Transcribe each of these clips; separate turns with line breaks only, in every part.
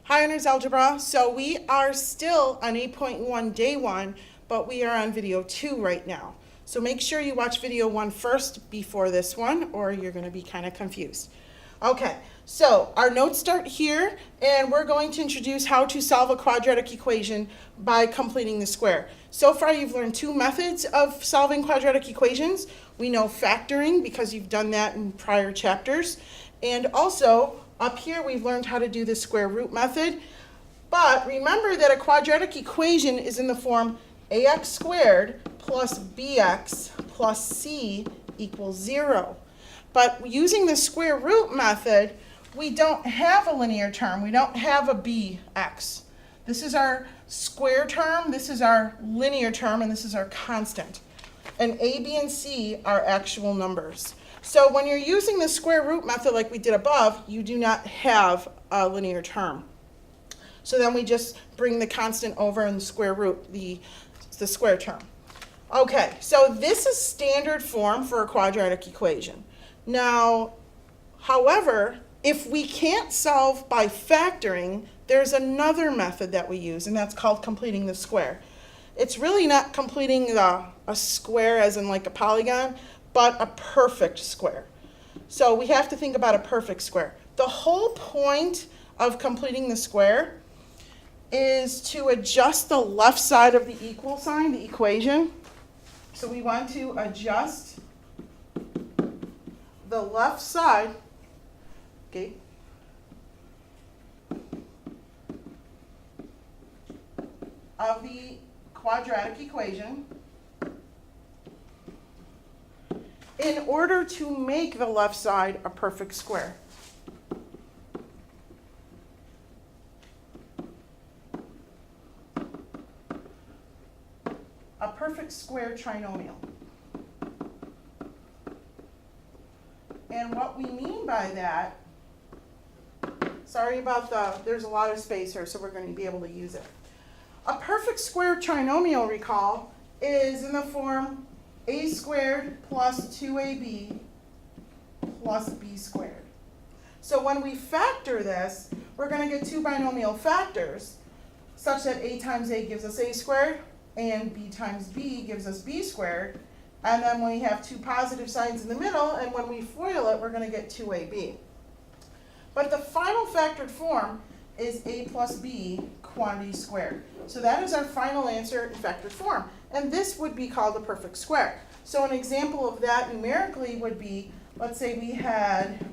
Hi, Honors Algebra. So we are still on 8.1 day 1, but we are on video 2 right now. So make sure you watch video 1 first before this one, or you're going to be kind of confused. Okay, so our notes start here, and we're going to introduce how to solve a quadratic equation by completing the square. So far you've learned 2 methods of solving quadratic equations. We know factoring because you've done that in prior chapters, and also up here we've learned how to do the square root method. But remember that a quadratic equation is in the form ax squared plus bx plus c equals 0. But using the square root method, we don't have a linear term. We don't have a bx. This is our square term, this is our linear term, and this is our constant. And a, b, and c are actual numbers. So when you're using the square root method like we did above, you do not have a linear term. So then we just bring the constant over in the square root, the square term. Okay, so this is standard form for a quadratic equation. Now, however, if we can't solve by factoring, there's another method that we use, and that's called completing the square. It's really not completing a square as in like a polygon, but a perfect square. So we have to think about a perfect square. The whole point of completing the square is to adjust the left side of the equal sign, the equation. So we want to adjust the left side, okay, of the quadratic equation in order to make the left side a perfect square. A perfect square trinomial. And what we mean by that, sorry about there's a lot of space here, so we're going to be able to use it. A perfect square trinomial, recall, is in the form a squared plus 2ab plus b squared. So when we factor this, we're going to get 2 binomial factors such that a times a gives us a squared and b times b gives us b squared. And then we have 2 positive signs in the middle, and when we FOIL it, we're going to get 2ab. But the final factored form is a plus b quantity squared. So that is our final answer in factored form. And this would be called a perfect square. So an example of that numerically would be, let's say we had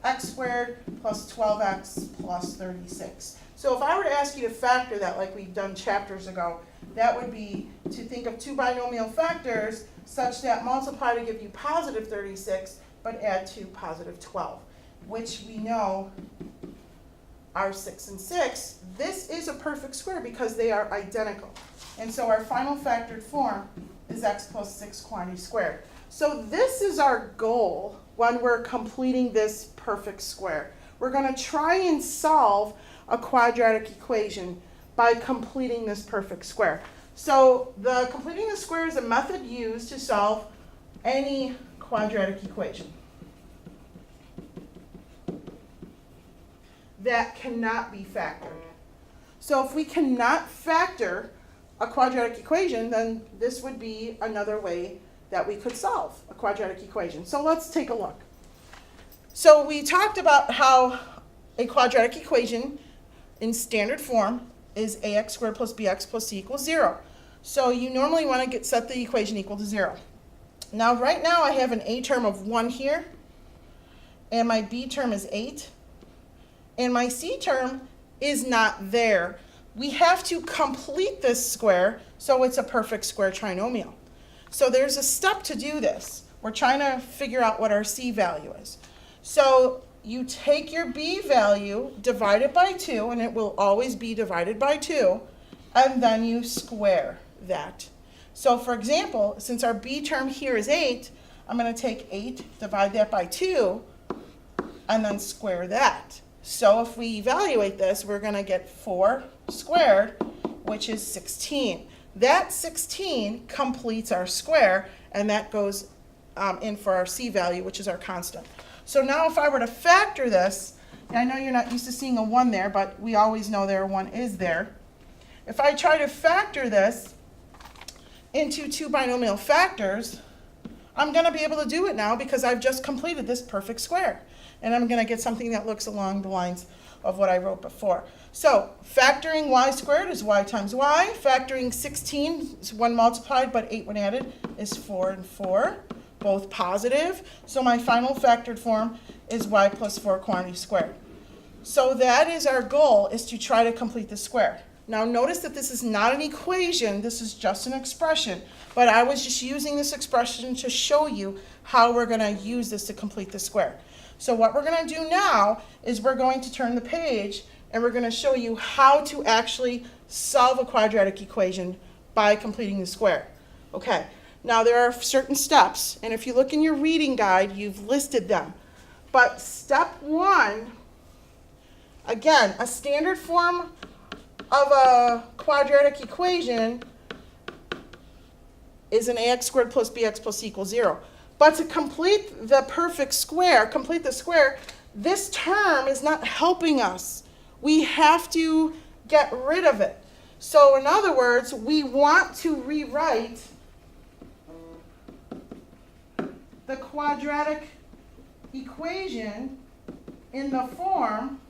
x squared plus 12x plus 36. So if I were to ask you to factor that like we've done chapters ago, that would be to think of 2 binomial factors such that multiply to give you positive 36, but add to positive 12, which we know are 6 and 6. This is a perfect square because they are identical. And so our final factored form is x plus 6 quantity squared. So this is our goal when we're completing this perfect square. We're going to try and solve a quadratic equation by completing this perfect square. So the completing the square is a method used to solve any quadratic equation that cannot be factored. So if we cannot factor a quadratic equation, then this would be another way that we could solve a quadratic equation. So let's take a look. So we talked about how a quadratic equation in standard form is ax squared plus bx plus c equals 0. So you normally want to set the equation equal to 0. Now right now I have an a term of 1 here, and my b term is 8, and my c term is not there. We have to complete this square so it's a perfect square trinomial. So there's a step to do this. We're trying to figure out what our c value is. So you take your b value, divide it by 2, and it will always be divided by 2, and then you square that. So for example, since our b term here is 8, I'm going to take 8, divide that by 2, and then square that. So if we evaluate this, we're going to get 4 squared, which is 16. That 16 completes our square, and that goes in for our c value, which is our constant. So now if I were to factor this, I know you're not used to seeing a 1 there, but we always know there a 1 is there. If I try to factor this into two binomial factors, I'm going to be able to do it now because I've just completed this perfect square. And I'm going to get something that looks along the lines of what I wrote before. So factoring y squared is y times y. Factoring 16 is 1 multiplied, but 8 when added is 4 and 4, both positive. So my final factored form is y plus 4 quantity squared. So that is our goal, is to try to complete the square. Now notice that this is not an equation, this is just an expression. But I was just using this expression to show you how we're going to use this to complete the square. So what we're going to do now is we're going to turn the page and we're going to show you how to actually solve a quadratic equation by completing the square. Okay, now there are certain steps, and if you look in your reading guide, you've listed them. But step 1, again, a standard form of a quadratic equation is an ax squared plus bx plus c equals 0. But to complete the perfect square, complete the square, this term is not helping us. We have to get rid of it. So in other words, we want to rewrite the quadratic equation in the form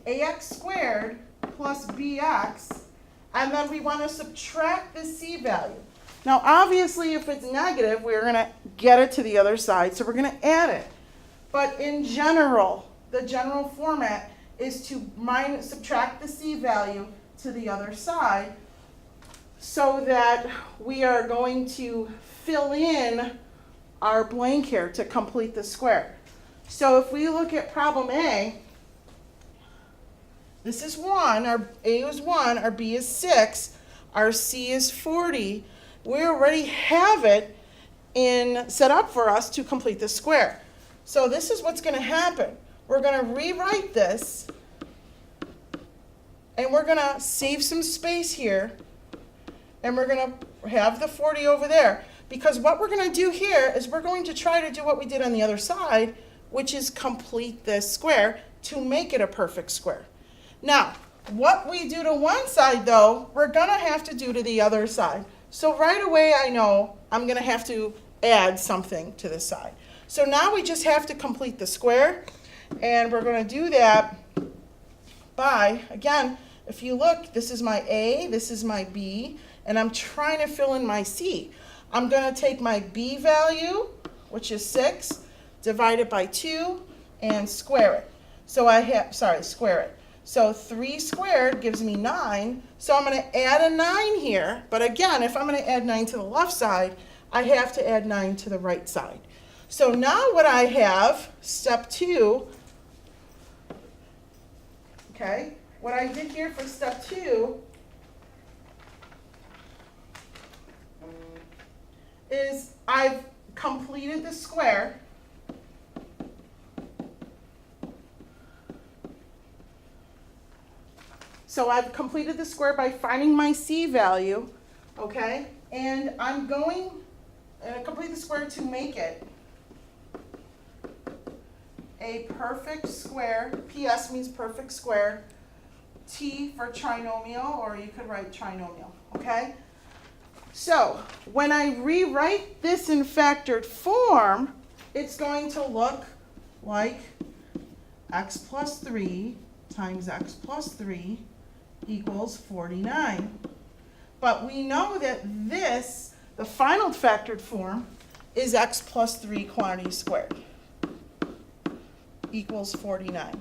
ax squared plus bx, and then we want to subtract the c value. Now obviously if it's negative, we're going to get it to the other side, so we're going to add it. But in general, the general format is to subtract the c value to the other side, so that we are going to fill in our blank here to complete the square. So if we look at problem A, this is 1, our A is 1, our B is 6, our C is 40. We already have it set up for us to complete the square. So this is what's going to happen. We're going to rewrite this, and we're going to save some space here, and we're going to have the 40 over there. Because what we're going to do here is we're going to try to do what we did on the other side, which is complete this square to make it a perfect square. Now, what we do to one side, though, we're going to have to do to the other side. So right away, I know I'm going to have to add something to this side. So now we just have to complete the square, and we're going to do that by, again, if you look, this is my A, this is my B, and I'm trying to fill in my C. I'm going to take my B value, which is 6, divide it by 2, and square it. So square it. So 3 squared gives me 9. So I'm going to add a 9 here. But again, if I'm going to add 9 to the left side, I have to add 9 to the right side. So now what I have, step 2, okay, what I did here for step 2 is I've completed the square. So I've completed the square by finding my C value, okay? And I'm going to complete the square to make it a perfect square. PS means perfect square. T for trinomial, or you could write trinomial, okay? So when I rewrite this in factored form, it's going to look like x plus 3 times x plus 3 equals 49. But we know that this, the final factored form, is x plus 3 quantity squared equals 49.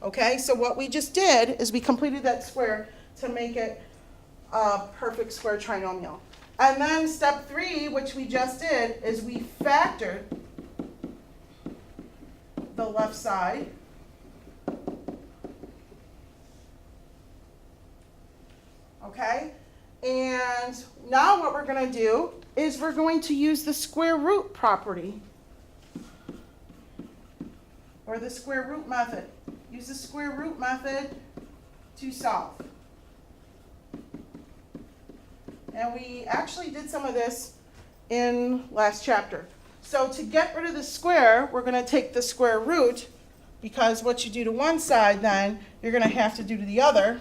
Okay, so what we just did is we completed that square to make it a perfect square trinomial. And then step 3, which we just did, is we factored the left side. Okay, and now what we're going to do is we're going to use the square root property, or the square root method. Use the square root method to solve. And we actually did some of this in last chapter. So to get rid of the square, we're going to take the square root, because what you do to one side then, you're going to have to do to the other.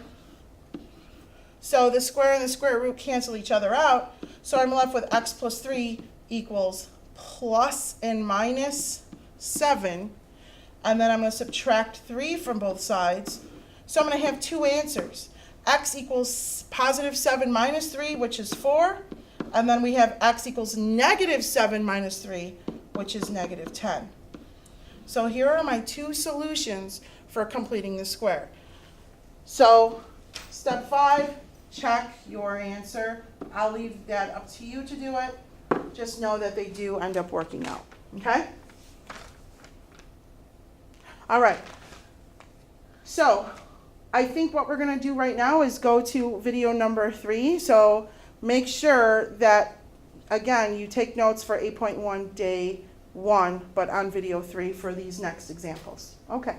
So the square and the square root cancel each other out. So I'm left with x plus 3 equals plus and minus 7. And then I'm going to subtract 3 from both sides. So I'm going to have two answers. X equals positive 7 minus 3, which is 4. And then we have x equals negative 7 minus 3, which is negative 10. So here are my two solutions for completing the square. So step 5, check your answer. I'll leave that up to you to do it. Just know that they do end up working out, okay? All right. So I think what we're going to do right now is go to video number 3. So make sure that, again, you take notes for 8.1 day 1, but on video 3 for these next examples. Okay.